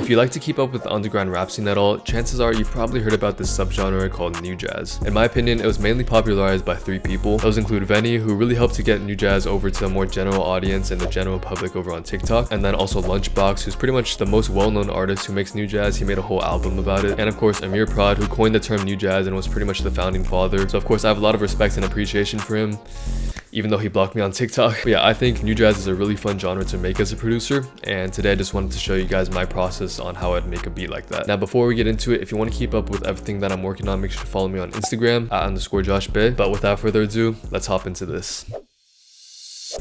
If you like to keep up with the underground rap scene at all, chances are you've probably heard about this subgenre called nu jazz. In my opinion, it was mainly popularized by 3 people. Those include Venny, who really helped to get nu jazz over to a more general audience and the general public over on TikTok, and then also Lunchbox, who's pretty much the most well-known artist who makes nu jazz. He made a whole album about it. And of course Amir Prad, who coined the term nu jazz and was pretty much the founding father. So of course I have a lot of respect and appreciation for him, even though he blocked me on TikTok. But yeah, I think nu jazz is a really fun genre to make as a producer, and today I just wanted to show you guys my process on how I'd make a beat like that. Now before we get into it, if you want to keep up with everything that I'm working on, make sure to follow me on Instagram @_JoshBay. But without further ado, let's hop into this.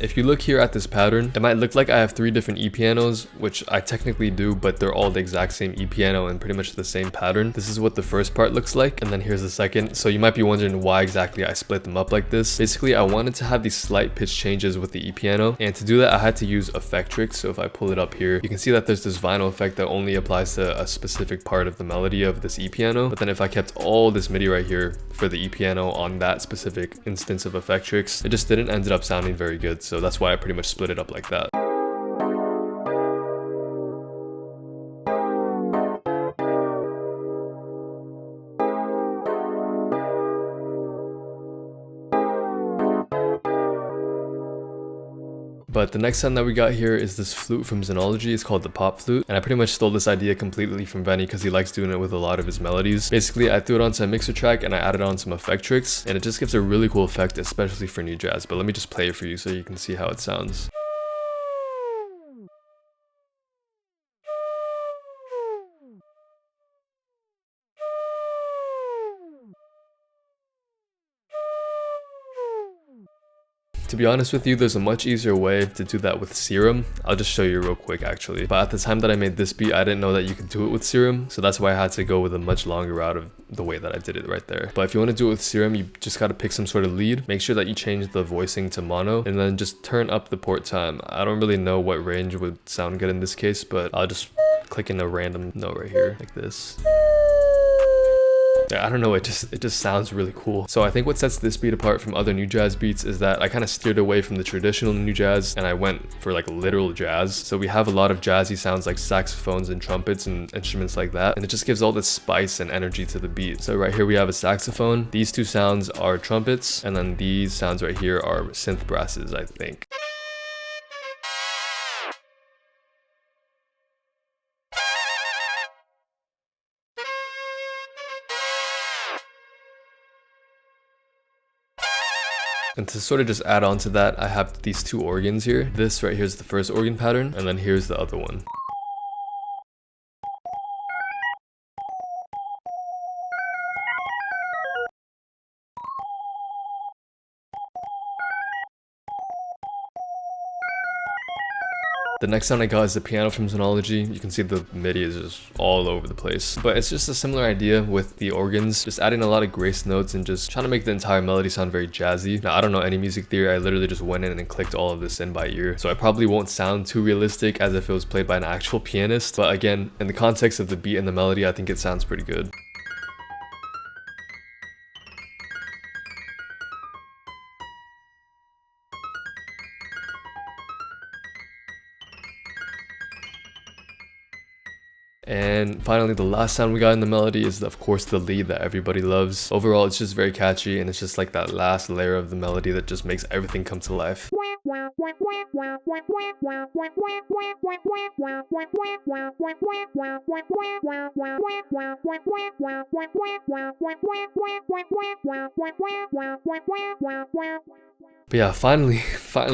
If you look here at this pattern, it might look like I have 3 different E pianos, which I technically do, but they're all the exact same E piano and pretty much the same pattern. This is what the first part looks like, and then here's the second. So you might be wondering why exactly I split them up like this. Basically, I wanted to have these slight pitch changes with the E piano, and to do that I had to use Effectrix. So if I pull it up here, you can see that there's this vinyl effect that only applies to a specific part of the melody of this E piano. But then if I kept all this MIDI right here for the E piano on that specific instance of Effectrix, it just didn't end up sounding very good. So that's why I pretty much split it up like that. But the next sound that we got here is this flute from Xenology. It's called the Pop Flute, and I pretty much stole this idea completely from Venny because he likes doing it with a lot of his melodies. Basically, I threw it onto a mixer track and I added on some Effectrix, and it just gives a really cool effect, especially for nu jazz. But let me just play it for you so you can see how it sounds. To be honest with you, there's a much easier way to do that with Serum. I'll just show you real quick actually. But at the time that I made this beat, I didn't know that you could do it with Serum. So that's why I had to go with a much longer route of the way that I did it right there. But if you want to do it with Serum, you just got to pick some sort of lead. Make sure that you change the voicing to mono and then just turn up the port time. I don't really know what range would sound good in this case, but I'll just click in a random note right here like this. Yeah, I don't know, it just sounds really cool. So I think what sets this beat apart from other nu jazz beats is that I kind of steered away from the traditional nu jazz and I went for like literal jazz. So we have a lot of jazzy sounds like saxophones and trumpets and instruments like that, and it just gives all this spice and energy to the beat. So right here we have a saxophone, these 2 sounds are trumpets, and then these sounds right here are synth brasses, I think. And to sort of just add on to that, I have these 2 organs here. This right here is the first organ pattern, and then here's the other one. The next sound I got is the piano from Xenology. You can see the MIDI is just all over the place. But it's just a similar idea with the organs, just adding a lot of grace notes and just trying to make the entire melody sound very jazzy. Now, I don't know any music theory. I literally just went in and clicked all of this in by ear. So I probably won't sound too realistic as if it was played by an actual pianist. But again, in the context of the beat and the melody, I think it sounds pretty good. And finally, the last sound we got in the melody is of course the lead that everybody loves. Overall, it's just very catchy, and it's just like that last layer of the melody that just makes everything come to life. But yeah, finally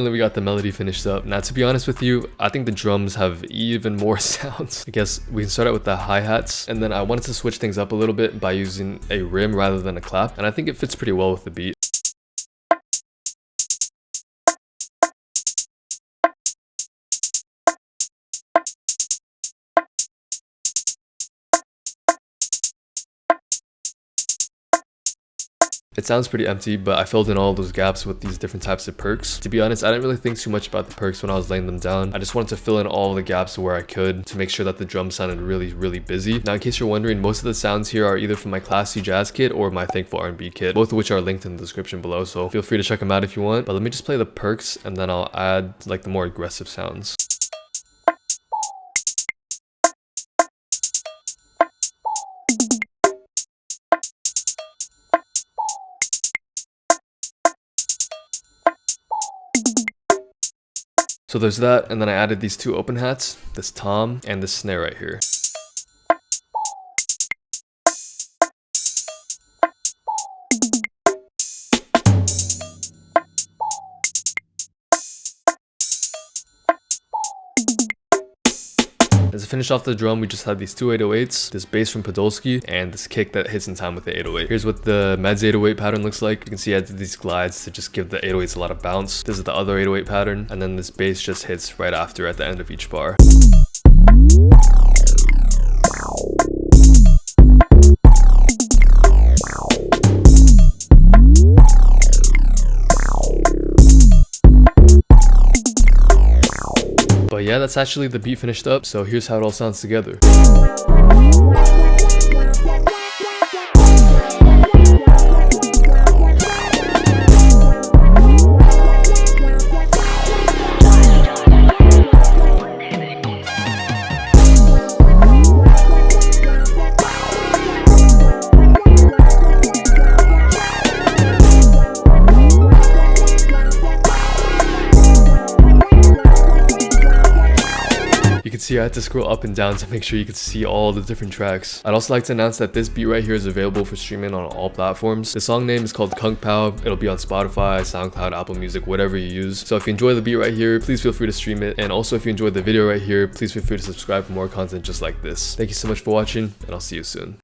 we got the melody finished up. Now, to be honest with you, I think the drums have even more sounds. I guess we can start out with the hi-hats, and then I wanted to switch things up a little bit by using a rim rather than a clap, and I think it fits pretty well with the beat. It sounds pretty empty, but I filled in all those gaps with these different types of perks. To be honest, I didn't really think too much about the perks when I was laying them down. I just wanted to fill in all the gaps where I could to make sure that the drum sounded really busy. Now, in case you're wondering, most of the sounds here are either from my Class C Jazz kit or my Thankful R&B kit, both of which are linked in the description below, so feel free to check them out if you want. But let me just play the perks and then I'll add like the more aggressive sounds. So there's that, and then I added these two open hats, this tom and this snare right here. As I finish off the drum, we just have these two 808s, this bass from Podolsky, and this kick that hits in time with the 808. Here's what the Meds 808 pattern looks like. You can see I did these glides to just give the 808s a lot of bounce. This is the other 808 pattern, and then this bass just hits right after at the end of each bar. But yeah, that's actually the beat finished up, so here's how it all sounds together. See, I had to scroll up and down to make sure you could see all the different tracks. I'd also like to announce that this beat right here is available for streaming on all platforms. The song name is called Kung Pao. It'll be on Spotify, SoundCloud, Apple Music, whatever you use. So if you enjoy the beat right here, please feel free to stream it. And also if you enjoyed the video right here, please feel free to subscribe for more content just like this. Thank you so much for watching, and I'll see you soon.